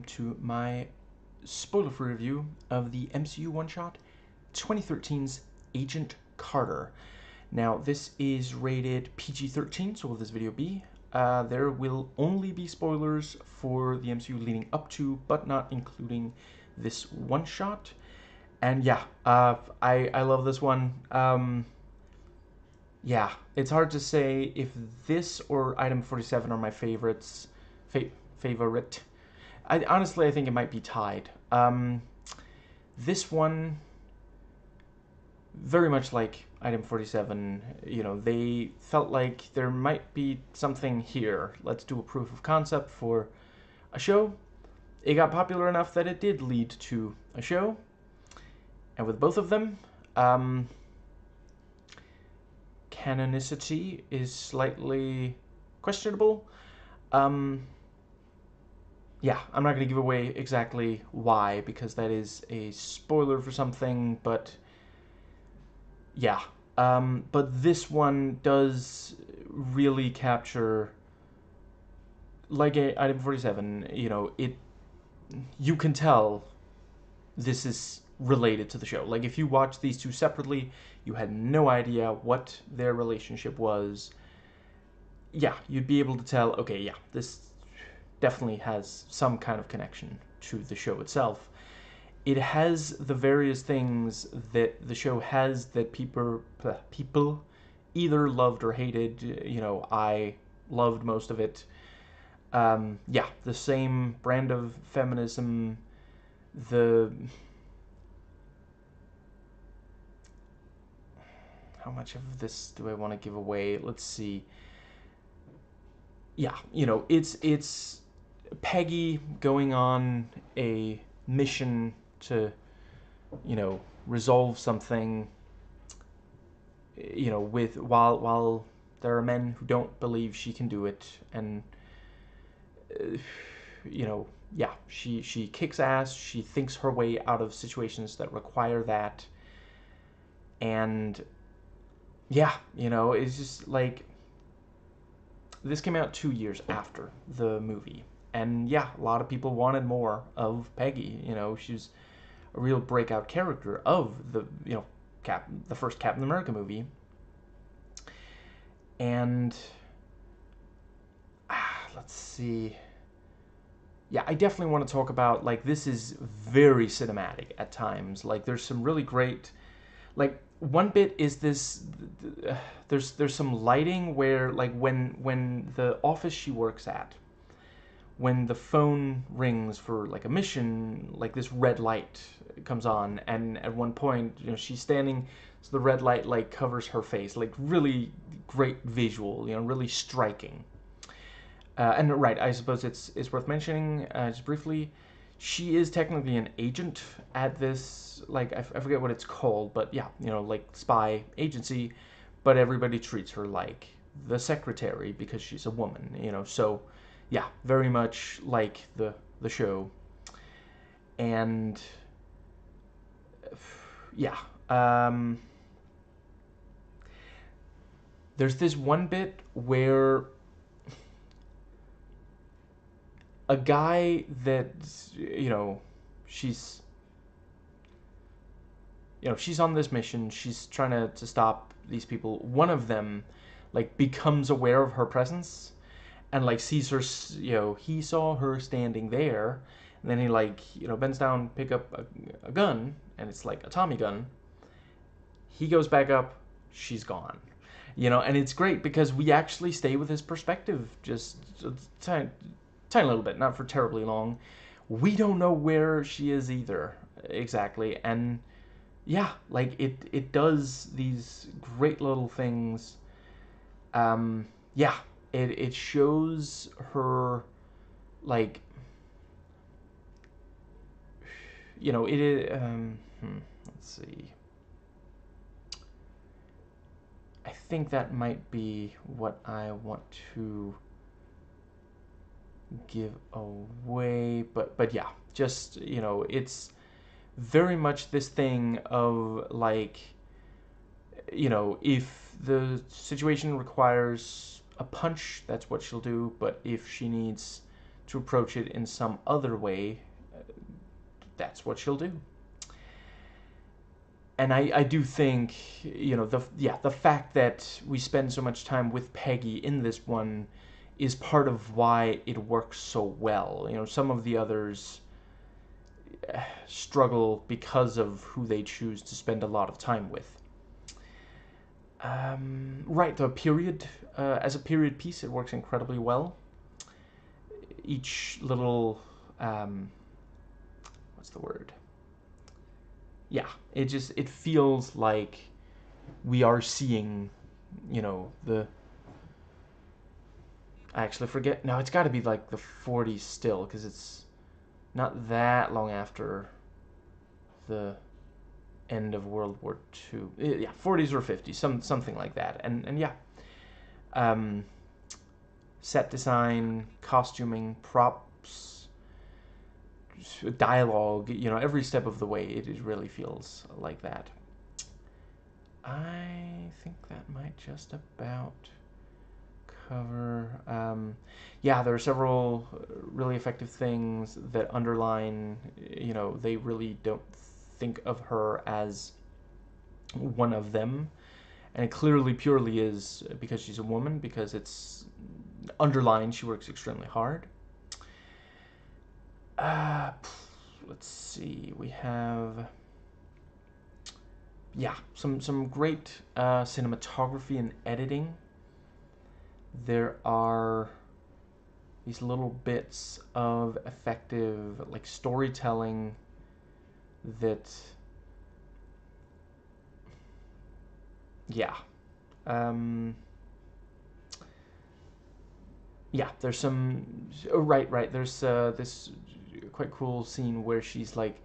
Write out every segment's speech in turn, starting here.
to my spoiler-free review of the MCU one-shot 2013's Agent Carter. Now, this is rated PG-13, so will this video be? There will only be spoilers for the MCU leading up to, but not including this one-shot. And yeah, I love this one. Yeah, it's hard to say if this or Item 47 are my favorites. Favorite. Honestly, I think it might be tied. This one, very much like Item 47, they felt like there might be something here. Let's do a proof of concept for a show. It got popular enough that it did lead to a show. And with both of them, canonicity is slightly questionable. Yeah, I'm not going to give away exactly why, because that is a spoiler for something, but yeah. But this one does really capture, like Item 47, you can tell this is related to the show. Like, if you watch these two separately, you had no idea what their relationship was. Yeah, you'd be able to tell, okay, yeah, this definitely has some kind of connection to the show itself. It has the various things that the show has that people either loved or hated. I loved most of it. Yeah, the same brand of feminism, how much of this do I want to give away? Let's see. Yeah, it's Peggy going on a mission to, resolve something, with while there are men who don't believe she can do it, and yeah, she kicks ass. She thinks her way out of situations that require that, and yeah, it's just like, this came out 2 years after the movie. And yeah, a lot of people wanted more of Peggy. She's a real breakout character of the, the first Captain America movie. And let's see. Yeah, I definitely want to talk about, like, this is very cinematic at times. Like, there's some really great, like, one bit is this, there's some lighting where, like, when the office she works at, when the phone rings for, like, a mission, like, this red light comes on, and at one point, she's standing, so the red light, like, covers her face. Like, really great visual, really striking. And right, I suppose it's worth mentioning, just briefly, she is technically an agent at this, like, I forget what it's called, but yeah, like, spy agency, but everybody treats her like the secretary because she's a woman, so yeah, very much like the show. And yeah, there's this one bit where a guy that, she's on this mission, she's trying to stop these people. One of them, like, becomes aware of her presence and, like, sees her, he saw her standing there, and then he, like, bends down, pick up a gun, and it's like a Tommy gun. He goes back up, she's gone. And it's great because we actually stay with his perspective just a tiny little bit, not for terribly long. We don't know where she is either, exactly, and yeah, like, it does these great little things. Yeah, it shows her, like, it is, let's see. I think that might be what I want to give away, but yeah, just, it's very much this thing of, like, if the situation requires a punch, that's what she'll do, but if she needs to approach it in some other way, that's what she'll do. And I do think, the fact that we spend so much time with Peggy in this one is part of why it works so well. Some of the others struggle because of who they choose to spend a lot of time with. Right, the period, as a period piece, it works incredibly well. Each little, what's the word? Yeah, it feels like we are seeing, the, I actually forget, no, it's got to be like the 40s still, because it's not that long after the end of World War II. Yeah, 40s or 50s, something like that. And yeah, set design, costuming, props, dialogue, every step of the way, it really feels like that. I think that might just about cover. Yeah, there are several really effective things that underline, they really don't think of her as one of them. And it clearly purely is because she's a woman, because it's underlined she works extremely hard. Let's see, we have, yeah, some great cinematography and editing. There are these little bits of effective, like, storytelling that, yeah, yeah, there's some, right, there's this quite cool scene where she's, like,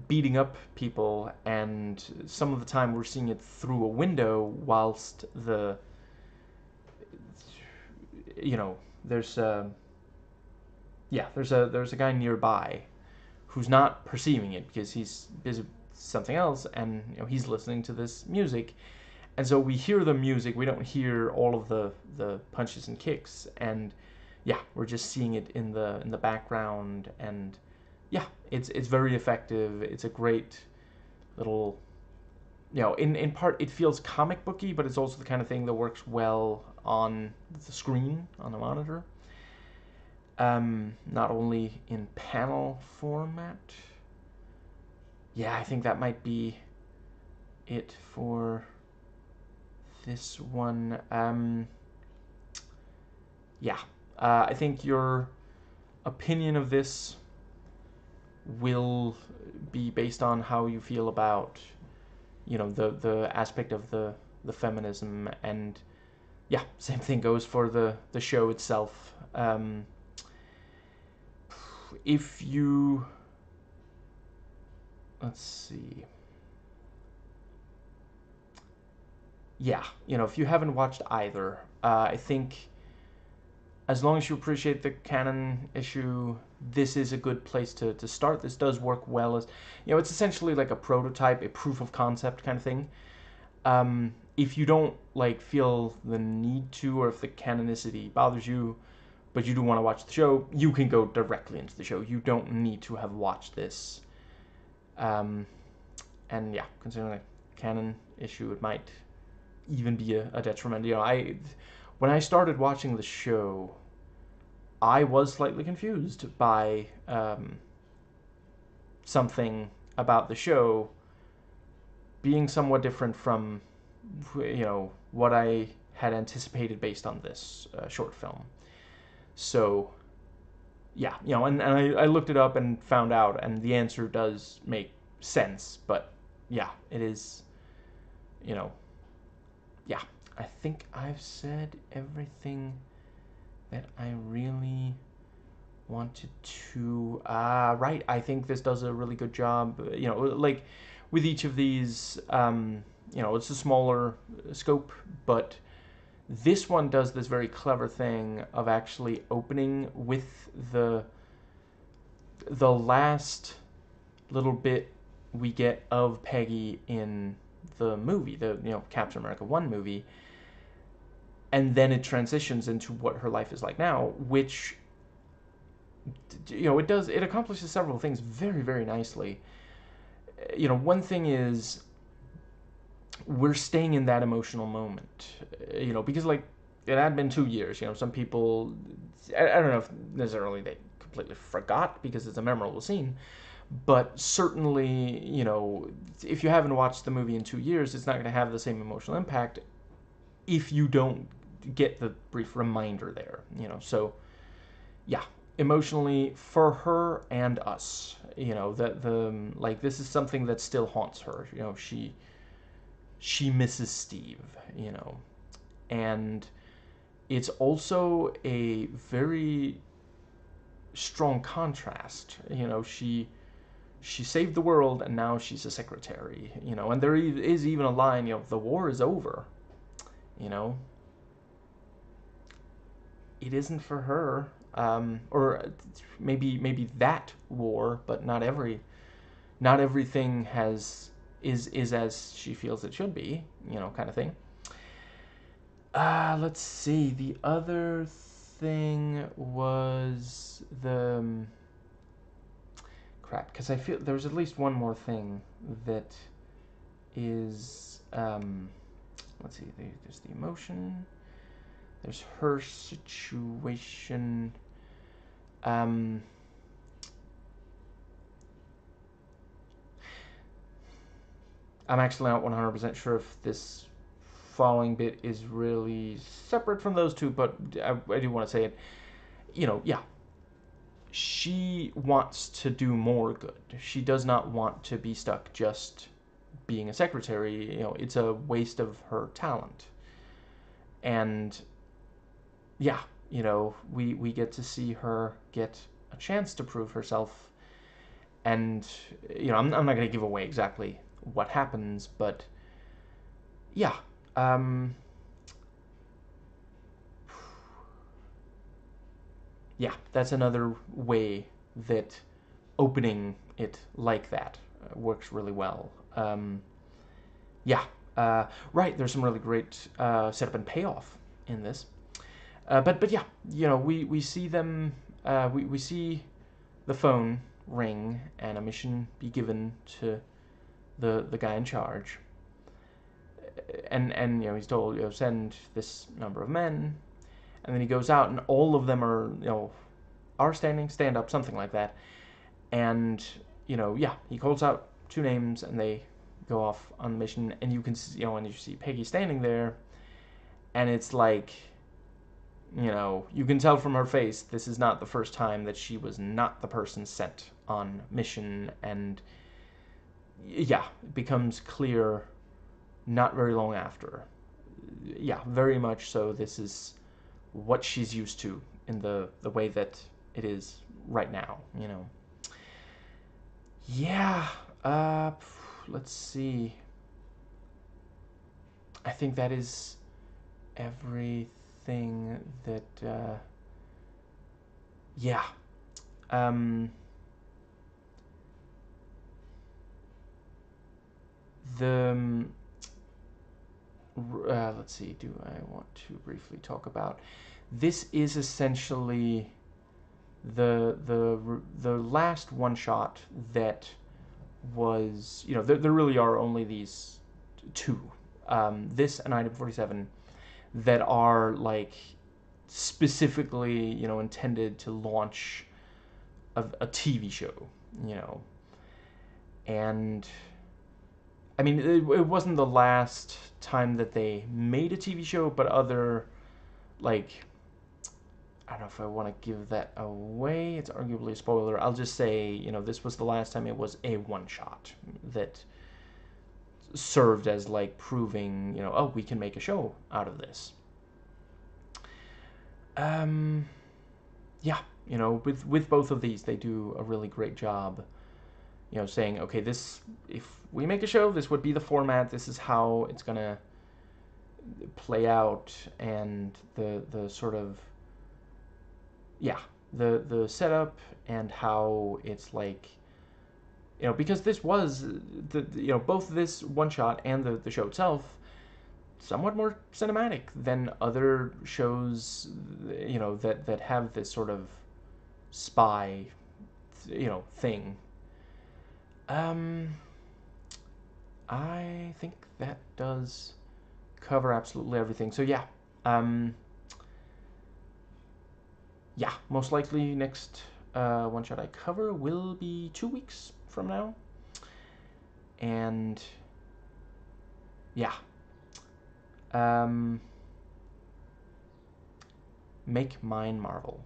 beating up people, and some of the time we're seeing it through a window, whilst there's there's a guy nearby who's not perceiving it because he's busy with something else, and he's listening to this music, and so we hear the music, we don't hear all of the punches and kicks, and yeah, we're just seeing it in the background, and yeah, it's very effective. It's a great little, in part it feels comic booky, but it's also the kind of thing that works well on the screen, on the monitor. Not only in panel format. Yeah, I think that might be it for this one. Yeah, I think your opinion of this will be based on how you feel about, the aspect of the feminism, and yeah, same thing goes for the show itself. If you, let's see, yeah, if you haven't watched either, I think as long as you appreciate the canon issue, this is a good place to start. This does work well as, it's essentially like a prototype, a proof of concept kind of thing. If you don't feel the need to, or if the canonicity bothers you, but you do want to watch the show, you can go directly into the show. You don't need to have watched this. And yeah, considering the canon issue, it might even be a detriment. When I started watching the show, I was slightly confused by something about the show being somewhat different from, what I had anticipated based on this short film. So, yeah, and I looked it up and found out, and the answer does make sense, but yeah, it is, yeah, I think I've said everything that I really wanted to. Right, I think this does a really good job, with each of these, it's a smaller scope, but this one does this very clever thing of actually opening with the last little bit we get of Peggy in the movie, the Captain America 1 movie, and then it transitions into what her life is like now, which it accomplishes several things very, very nicely. One thing is we're staying in that emotional moment, because like it had been 2 years. Some people, I don't know if necessarily they completely forgot because it's a memorable scene, but certainly, if you haven't watched the movie in 2 years, it's not going to have the same emotional impact if you don't get the brief reminder there. So yeah, emotionally for her and us, that the like this is something that still haunts her. She misses Steve, and it's also a very strong contrast. She saved the world and now she's a secretary, and there is even a line, the war is over, you know. It isn't for her, or maybe that war, but not everything is as she feels it should be, kind of thing. Let's see. The other thing was the crap, because I feel there's at least one more thing that is let's see. There's the emotion. There's her situation. I'm actually not 100% sure if this following bit is really separate from those two, but I do want to say it. Yeah, she wants to do more good. She does not want to be stuck just being a secretary. It's a waste of her talent. And yeah, we get to see her get a chance to prove herself. And, I'm not going to give away exactly what happens, but yeah. Yeah, that's another way that opening it like that works really well. Yeah, right. There's some really great setup and payoff in this. But yeah, we see them. We see the phone ring and a mission be given to the guy in charge. And he's told, send this number of men, and then he goes out and all of them are stand up, something like that. And yeah, he calls out two names and they go off on the mission, and you can and you see Peggy standing there, and it's like, you can tell from her face this is not the first time that she was not the person sent on mission. And yeah, it becomes clear not very long after. Yeah, very much so. This is what she's used to in the way that it is right now. Yeah. Let's see. I think that is everything that. Yeah. The let's see. Do I want to briefly talk about? This is essentially the last one shot that was, there really are only these two, this and Item 47, that are like specifically intended to launch a TV show, and I mean it wasn't the last time that they made a TV show, but other, like, I don't know if I want to give that away. It's arguably a spoiler. I'll just say, this was the last time it was a one-shot that served as, like, proving, oh, we can make a show out of this. Yeah, with both of these, they do a really great job, saying, okay, this, if we make a show, this would be the format. This is how it's going to play out, and the sort of, yeah, the setup and how it's like, because this was both this one shot and the show itself somewhat more cinematic than other shows, that have this sort of spy, thing. I think that does cover absolutely everything. So yeah, um, yeah, most likely next one shot I cover will be 2 weeks from now, and yeah, um, make mine Marvel.